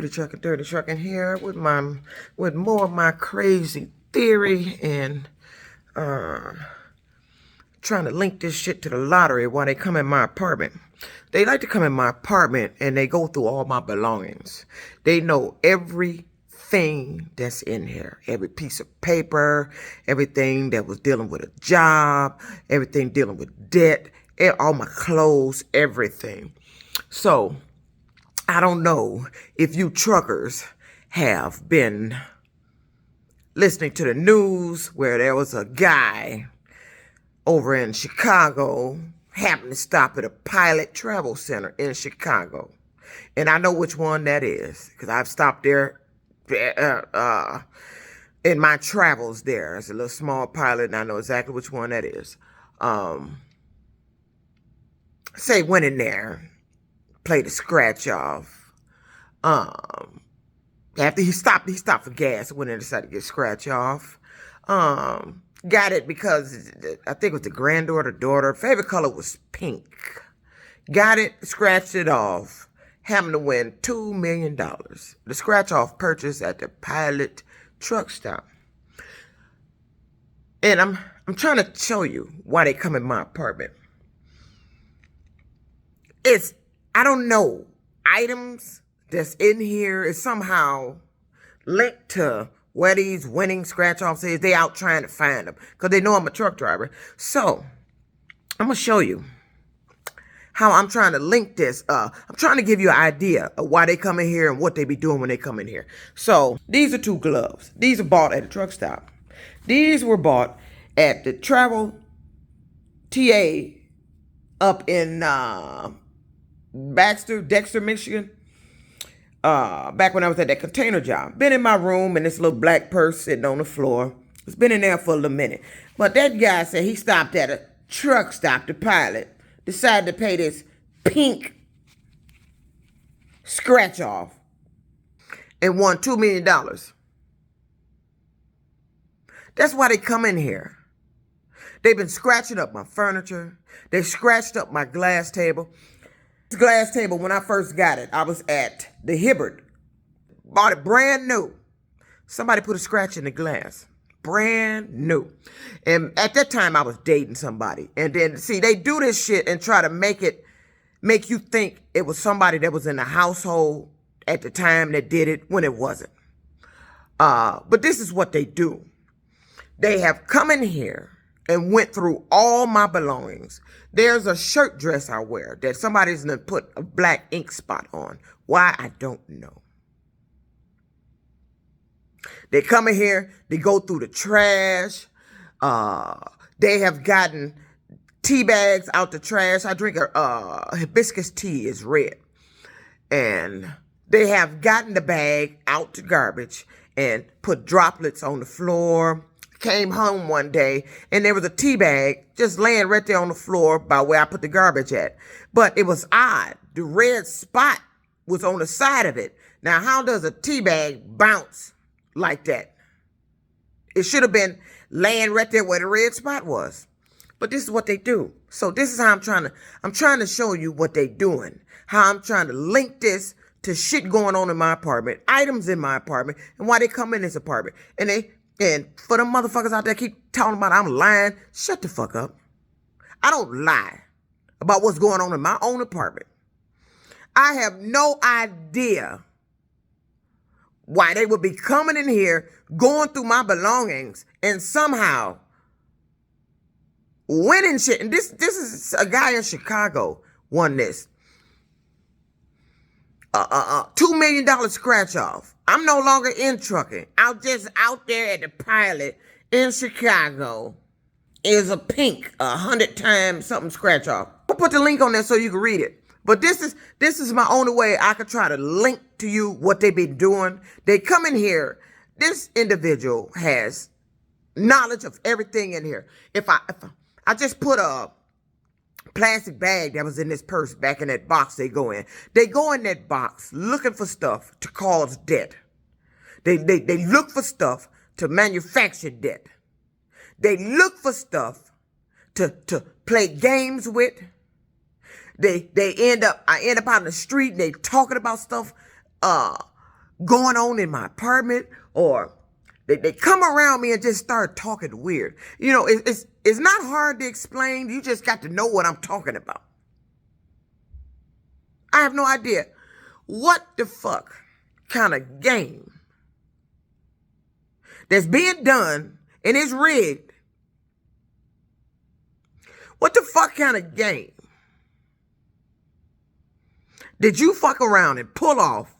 Dirty Trucking here with more of my crazy theory and trying to link this shit to the lottery while they come in my apartment. They like to come in my apartment and they go through all my belongings. They know everything that's in here, every piece of paper, everything that was dealing with a job, everything dealing with debt, all my clothes, everything. So I don't know if you truckers have been listening to the news where there was a guy over in Chicago happened to stop at a Pilot Travel Center in Chicago. And I know which one that is because I've stopped there in my travels there. It's a little small Pilot and I know exactly which one that is. Say went in there, played a scratch off. After he stopped for gas, went in and decided to get scratch off. Got it because I think it was the granddaughter, daughter. Favorite color was pink. Got it, scratched it off. Happened to win $2 million. The scratch off purchase at the Pilot truck stop. And I'm trying to show you why they come in my apartment. I don't know, items that's in here is somehow linked to where these winning scratch-offs is. They out trying to find them because they know I'm a truck driver. So I'm going to show you how I'm trying to link this. I'm trying to give you an idea of why they come in here and what they be doing when they come in here. So these are two gloves. These are bought at a truck stop. These were bought at the Travel TA up in Dexter, Michigan. Back when I was at that container job. Been in my room and this little black purse sitting on the floor. It's been in there for a little minute. But that guy said he stopped at a truck stop, the Pilot, decided to pay this pink scratch off and won $2 million. That's why they come in here. They've been scratching up my furniture. They scratched up my glass table. Glass table, when I first got it, I was at the Hibbert. Bought it brand new. Somebody put a scratch in the glass. Brand new. And at that time, I was dating somebody. And then, see, they do this shit and try to make you think it was somebody that was in the household at the time that did it when it wasn't. But this is what they do. They have come in here and went through all my belongings. There's a shirt dress I wear that somebody's gonna put a black ink spot on. Why, I don't know. They come in here, they go through the trash. They have gotten tea bags out the trash. I drink a hibiscus tea, is red. And they have gotten the bag out to garbage and put droplets on the floor. Came home one day and there was a tea bag just laying right there on the floor by where I put the garbage at. But it was odd. The red spot was on the side of it. Now, how does a tea bag bounce like that? It should have been laying right there where the red spot was. But this is what they do. So this is how I'm trying to show you what they doing. How I'm trying to link this to shit going on in my apartment, items in my apartment, and why they come in this apartment. And for them motherfuckers out there keep talking about I'm lying, shut the fuck up. I don't lie about what's going on in my own apartment. I have no idea why they would be coming in here, going through my belongings, and somehow winning shit. And this is a guy in Chicago won this. $2 million scratch off. I'm no longer in trucking. I'm just out there at the Pilot in Chicago. Is a pink 100 times something scratch off. I'll put the link on there so you can read it. But this is my only way I could try to link to you what they been doing. They come in here. This individual has knowledge of everything in here. If I just put a plastic bag that was in this purse back in that box they go in. They go in that box looking for stuff to cause debt. They look for stuff to manufacture debt. They look for stuff to play games with. I end up out in the street and they talking about stuff going on in my apartment, or they come around me and just start talking weird. You know, it's not hard to explain. You just got to know what I'm talking about. I have no idea what the fuck kind of game that's being done and is rigged. What the fuck kind of game did you fuck around and pull off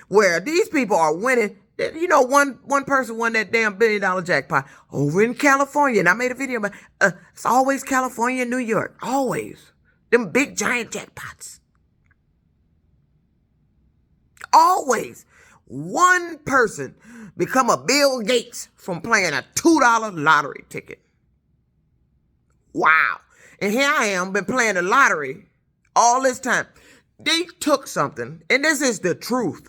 where these people are winning? You know, one person won that damn $1 billion jackpot over in California. And I made a video about it's always California and New York. Always. Them big giant jackpots. Always. One person become a Bill Gates from playing a $2 lottery ticket. Wow. And here I am, been playing the lottery all this time. They took something, and this is the truth.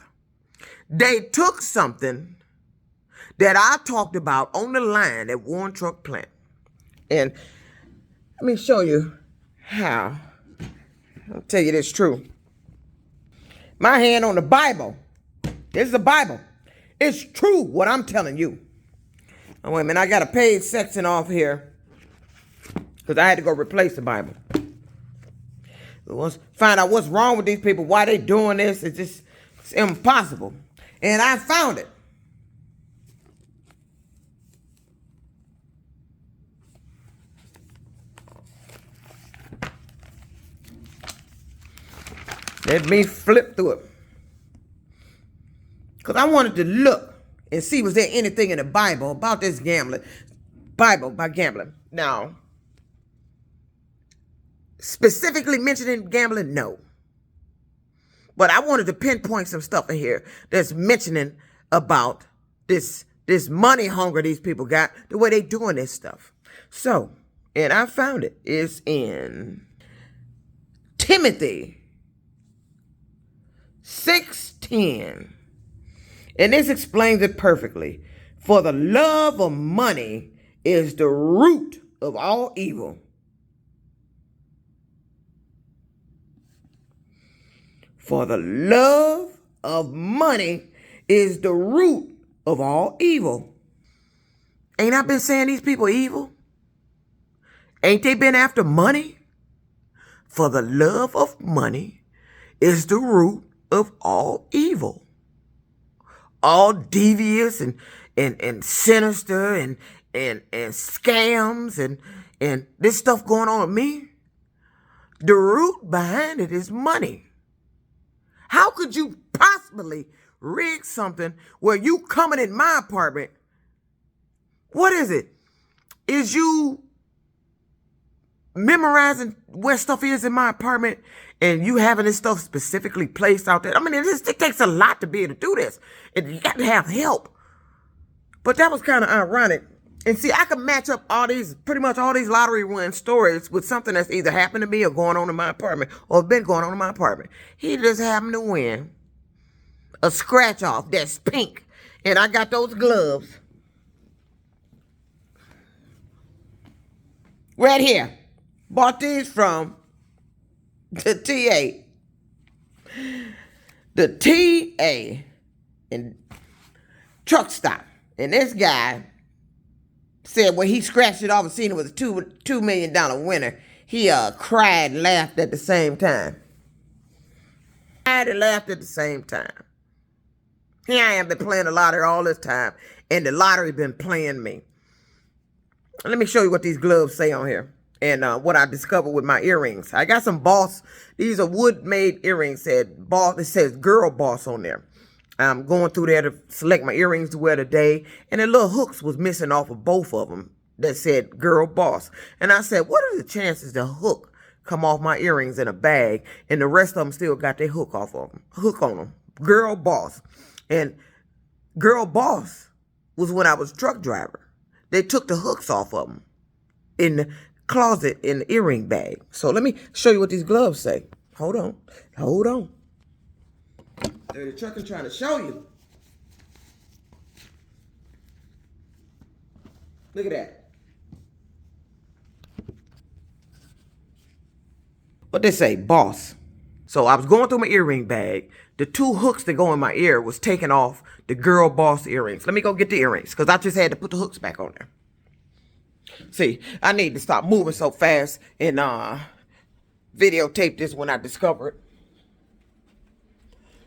They took something that I talked about on the line at Warren Truck Plant. And let me show you how. I'll tell you this true. My hand on the Bible. This is the Bible. It's true what I'm telling you. Oh, wait a minute. I got a page section off here because I had to go replace the Bible. Find out what's wrong with these people, why they doing this. It's impossible. And I found it. Let me flip through it. Because I wanted to look and see was there anything in the Bible about this gambling. Bible by gambling. Now, specifically mentioning gambling, no. But I wanted to pinpoint some stuff in here that's mentioning about this money hunger these people got, the way they doing this stuff. So, and I found it. It's in Timothy 6:10. And this explains it perfectly. For the love of money is the root of all evil. For the love of money is the root of all evil. Ain't I been saying these people evil? Ain't they been after money? For the love of money is the root of all evil. All devious and sinister and scams and this stuff going on with me. The root behind it is money. How could you possibly rig something where you coming in my apartment? What is it? Is you memorizing where stuff is in my apartment and you having this stuff specifically placed out there? I mean, it takes a lot to be able to do this. And you got to have help. But that was kind of ironic. And see, I can match up pretty much all these lottery win stories with something that's either happened to me or going on in my apartment or been going on in my apartment. He just happened to win a scratch off that's pink. And I got those gloves right here. Bought these from the TA. The TA in truck stop. And this guy said when he scratched it off and seen it was a $2 million winner, he cried and laughed at the same time. Cried and laughed at the same time. Here I am been playing the lottery all this time, and the lottery been playing me. Let me show you what these gloves say on here and what I discovered with my earrings. I got some Boss. These are wood-made earrings. It says Girl Boss on there. I'm going through there to select my earrings to wear today, and the little hooks was missing off of both of them that said Girl Boss. And I said, what are the chances the hook come off my earrings in a bag and the rest of them still got their hook on them? Girl Boss. And Girl Boss was when I was truck driver. They took the hooks off of them in the closet in the earring bag. So let me show you what these gloves say. Hold on. Dirty Trucker trying to show you. Look at that. What they say? Boss. So I was going through my earring bag the two hooks that go in my ear was taking off the Girl Boss earrings. Let me go get the earrings because I just had to put the hooks back on there. See, I need to stop moving so fast and videotape this when I discover it,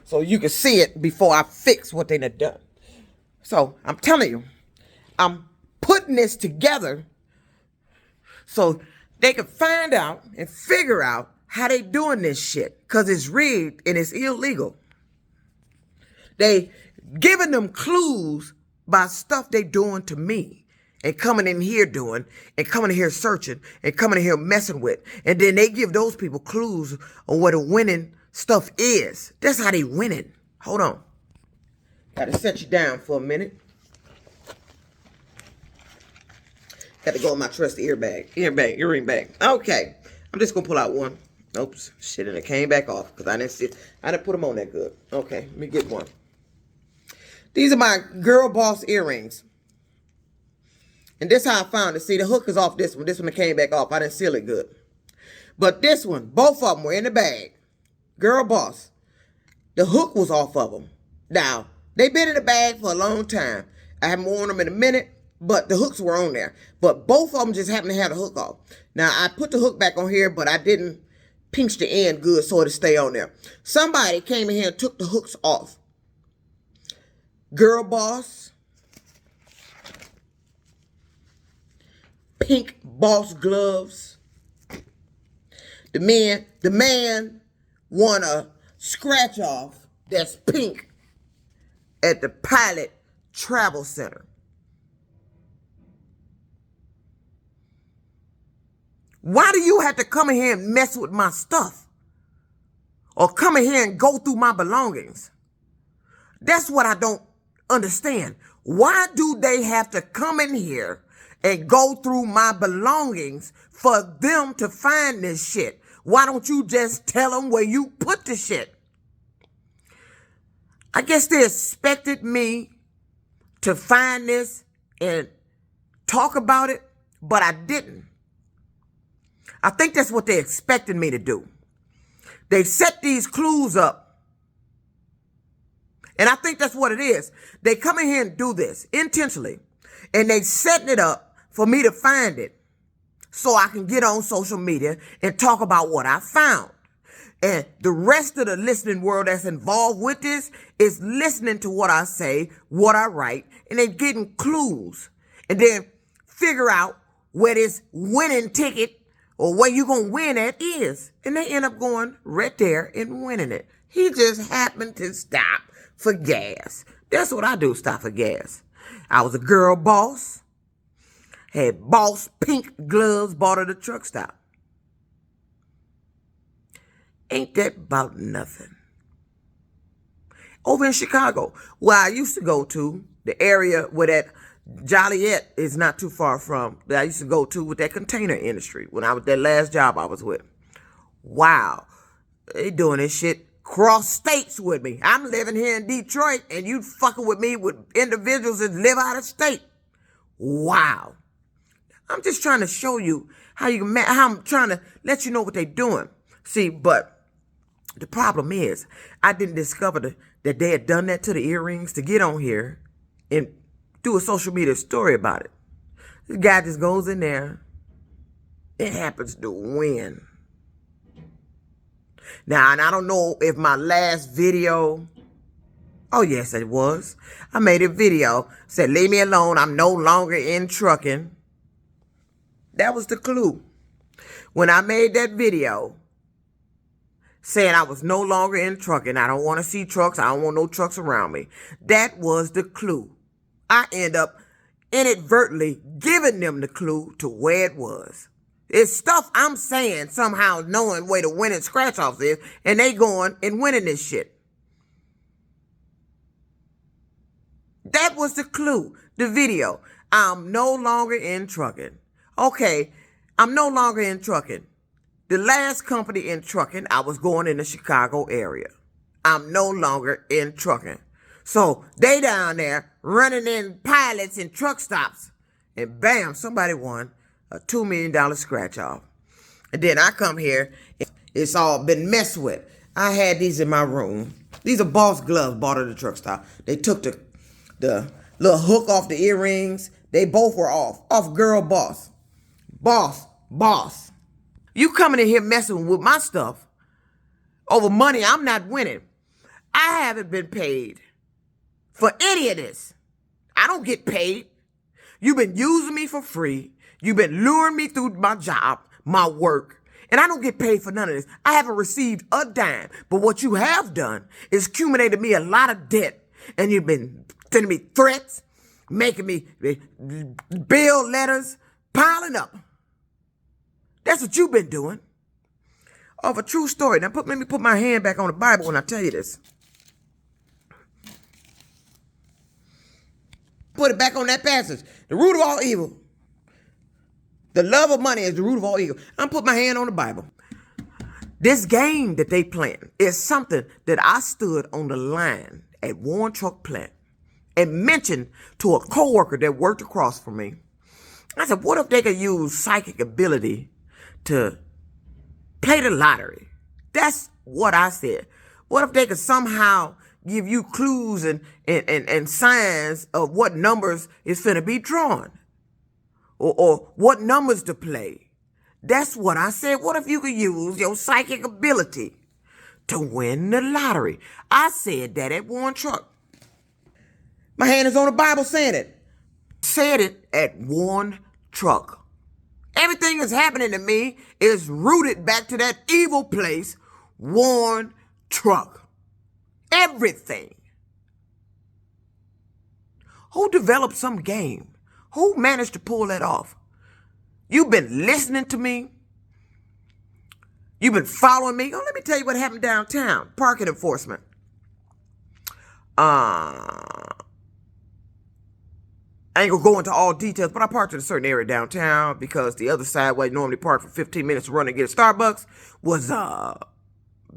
so you can see it before I fix what they done done. So I'm telling you, I'm putting this together so they can find out and figure out how they doing this shit, because it's rigged and it's illegal. They giving them clues by stuff they doing to me and coming in here doing and coming in here searching and coming in here messing with. And then they give those people clues on what the winning stuff is. That's how they winning. Hold on. Gotta set you down for a minute. Got to go in my trusty earring bag. Okay. I'm just gonna pull out one. Oops, shit, and it came back off because I didn't put them on that good. Okay, let me get one. These are my Girl Boss earrings. And this is how I found it. See, the hook is off this one. This one came back off. I didn't seal it good. But this one, both of them were in the bag. Girl Boss. The hook was off of them. Now, they've been in the bag for a long time. I haven't worn them in a minute, but the hooks were on there. But both of them just happened to have the hook off. Now, I put the hook back on here, but I didn't pinch the end good so it'll stay on there. Somebody came in here and took the hooks off. Girl Boss. Pink Boss gloves. The man won a scratch off that's pink at the Pilot Travel Center. Why do you have to come in here and mess with my stuff? Or come in here and go through my belongings? That's what I don't understand. Why do they have to come in here and go through my belongings for them to find this shit? Why don't you just tell them where you put the shit? I guess they expected me to find this and talk about it, but I didn't. I think that's what they expected me to do. They set these clues up. And I think that's what it is. They come in here and do this intentionally. And they setting it up for me to find it so I can get on social media and talk about what I found. And the rest of the listening world that's involved with this is listening to what I say, what I write, and they're getting clues. And then figure out where this winning ticket or where you going to win at is. And they end up going right there and winning it. He just happened to stop for gas. That's what I do, stop for gas. I was a Girl Boss. Had Boss pink gloves bought at a truck stop. Ain't that about nothing? Over in Chicago, where I used to go to, the area where that Joliet is not too far from, that I used to go to with that container industry when I was that last job I was with. Wow. They doing this shit cross states with me. I'm living here in Detroit and you fucking with me with individuals that live out of state. Wow. I'm just trying to show you how I'm trying to let you know what they're doing. See, but the problem is I didn't discover that they had done that to the earrings to get on here and do a social media story about it. This guy just goes in there and happens to win. Now, and I don't know if my last video, oh yes it was. I made a video, said leave me alone, I'm no longer in trucking. That was the clue. When I made that video saying I was no longer in trucking, I don't want to see trucks, I don't want no trucks around me. That was the clue. I end up inadvertently giving them the clue to where it was. It's stuff I'm saying somehow knowing where the winning scratch off is, and they going and winning this shit. That was the clue, the video. I'm no longer in trucking. Okay, I'm no longer in trucking. The last company in trucking, I was going in the Chicago area. I'm no longer in trucking. So they down there running in pilots and truck stops. And bam, somebody won a $2 million scratch off. And then I come here, it's all been messed with. I had these in my room These are Boss gloves bought at the truck stop. They took the little hook off the earrings. They both were off. Off girl Boss. Boss. You coming in here messing with my stuff over money I'm not winning. I haven't been paid for any of this. I don't get paid. You've been using me for free. You've been luring me through my job, my work, and I don't get paid for none of this. I haven't received a dime. But what you have done is accumulated me a lot of debt, and you've been sending me threats, making me bill letters, piling up. That's what you've been doing. Of a true story. Now let me put my hand back on the Bible when I tell you this. Put it back on that passage. The root of all evil. The love of money is the root of all evil. I'm putting my hand on the Bible. This game that they playing is something that I stood on the line at Warren Truck Plant and mentioned to a coworker that worked across from me. I said, what if they could use psychic ability to play the lottery? That's what I said. What if they could somehow give you clues and signs of what numbers is finna be drawn? Or what numbers to play? That's what I said. What if you could use your psychic ability to win the lottery? I said that at Warren Truck. My hand is on the Bible saying it. Said it at Warren Truck. Everything that's happening to me is rooted back to that evil place, Warren Truck. Everything. Who developed some game? Who managed to pull that off? You've been listening to me. You've been following me. Oh, let me tell you what happened downtown. Parking enforcement. I ain't gonna go into all details, but I parked in a certain area downtown because the other side where I normally park for 15 minutes to run and get a Starbucks was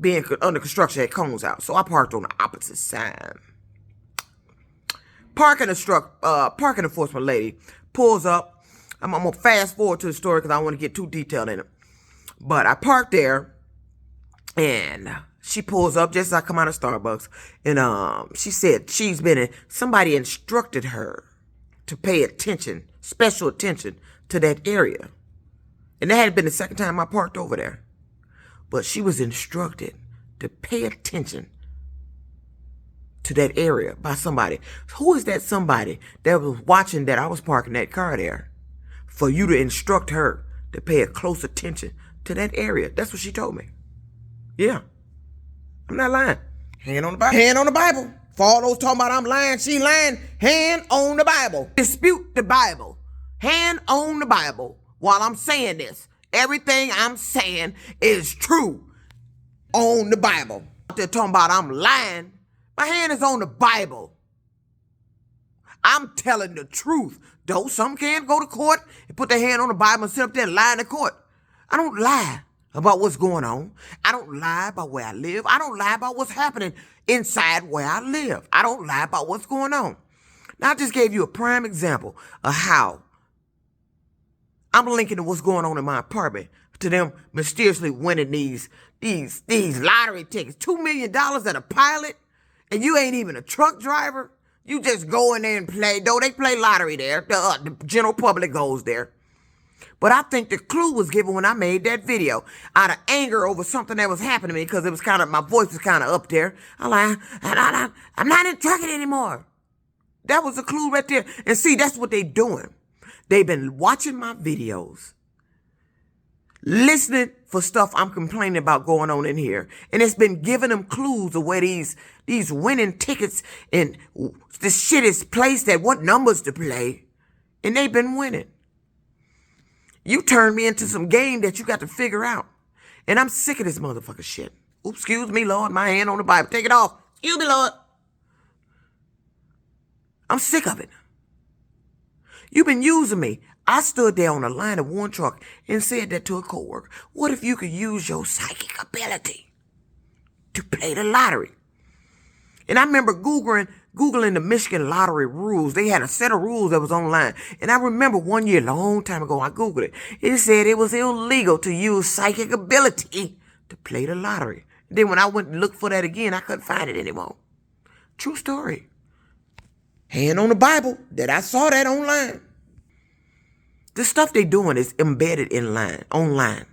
being under construction at Cones House. So I parked on the opposite side. Parking enforcement lady pulls up. I'm gonna fast forward to the story because I don't want to get too detailed in it. But I parked there, and she pulls up just as I come out of Starbucks, and she said somebody instructed her to pay attention, special attention to that area. And that hadn't been the second time I parked over there. But she was instructed to pay attention to that area by somebody. Who is that somebody that was watching that I was parking that car there for you to instruct her to pay a close attention to that area? That's what she told me. Yeah. I'm not lying. Hand on the Bible. Hand on the Bible. For all those talking about I'm lying, she lying, hand on the Bible. Dispute the Bible. Hand on the Bible while I'm saying this. Everything I'm saying is true on the Bible. They're talking about I'm lying. My hand is on the Bible. I'm telling the truth. Though some can't go to court and put their hand on the Bible and sit up there and lie in the court. I don't lie about what's going on. I don't lie about where I live. I don't lie about what's happening inside where I live. I don't lie about what's going on. Now, I just gave you a prime example of how I'm linking to what's going on in my apartment to them mysteriously winning these lottery tickets. $2 million at a pilot, and you ain't even a truck driver. You just go in there and play. Though they play lottery there. The general public goes there. But I think the clue was given when I made that video out of anger over something that was happening to me because it was my voice was kind of up there. I'm like, I'm not in trucking anymore. That was a clue right there. And see, that's what they're doing. They've been watching my videos, listening for stuff I'm complaining about going on in here. And it's been giving them clues of where these winning tickets and this shit is placed at, what numbers to play. And they've been winning. You turned me into some game that you got to figure out. And I'm sick of this motherfucker shit. Oops, excuse me, Lord. My hand on the Bible. Take it off. Excuse me, Lord. I'm sick of it. You've been using me. I stood there on the line of Warren Truck and said that to a coworker. What if you could use your psychic ability to play the lottery? And I remember Googling the Michigan lottery rules. They had a set of rules that was online. And I remember one year, a long time ago, I Googled it. It said it was illegal to use psychic ability to play the lottery. Then when I went to look for that again, I couldn't find it anymore. True story. Hand on the Bible that I saw that online. The stuff they doing is embedded online.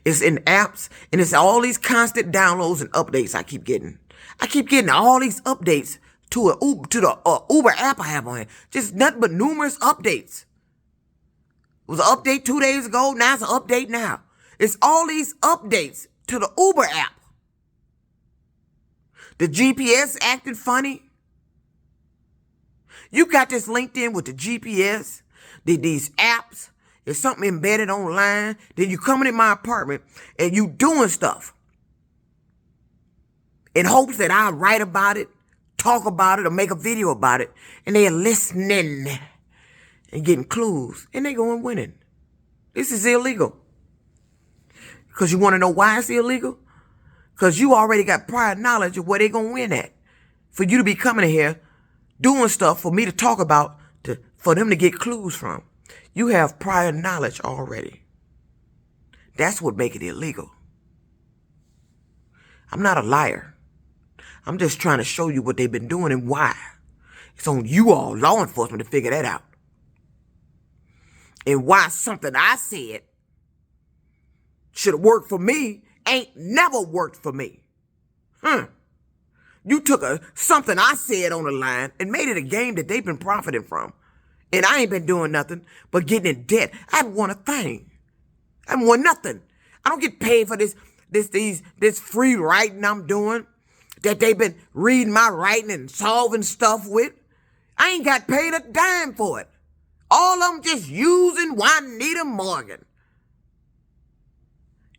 It's in apps, and it's all these constant downloads and updates I keep getting. I keep getting all these updates to the Uber app I have on here. Just nothing but numerous updates. It was an update 2 days ago. Now it's an update now. It's all these updates to the Uber app. The GPS acting funny. You got this linked in with the GPS, these apps. There's something embedded online. Then you coming in my apartment and you doing stuff in hopes that I'll write about it, talk about it, or make a video about it. And they're listening and getting clues. And they going winning. This is illegal. Because you want to know why it's illegal? Because you already got prior knowledge of where they're going to win at. For you to be coming in here doing stuff for me to talk about, for them to get clues from. You have prior knowledge already. That's what makes it illegal. I'm not a liar. I'm just trying to show you what they've been doing and why. It's on you all, law enforcement, to figure that out. And why something I said should have worked for me ain't never worked for me. You took something I said on the line and made it a game that they've been profiting from. And I ain't been doing nothing but getting in debt. I haven't won a thing. I haven't won nothing. I don't get paid for this free writing I'm doing that they've been reading my writing and solving stuff with. I ain't got paid a dime for it. All of them just using Juanita Morgan.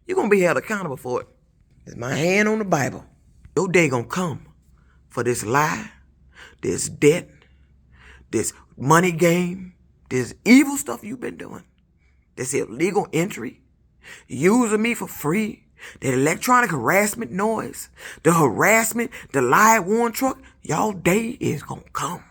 You're going to be held accountable for it. It's my hand on the Bible. Your day going to come for this lie, this debt, this money game, this evil stuff you've been doing, this illegal entry, using me for free, that electronic harassment noise, the harassment, the lie warrant truck. Y'all day is going to come.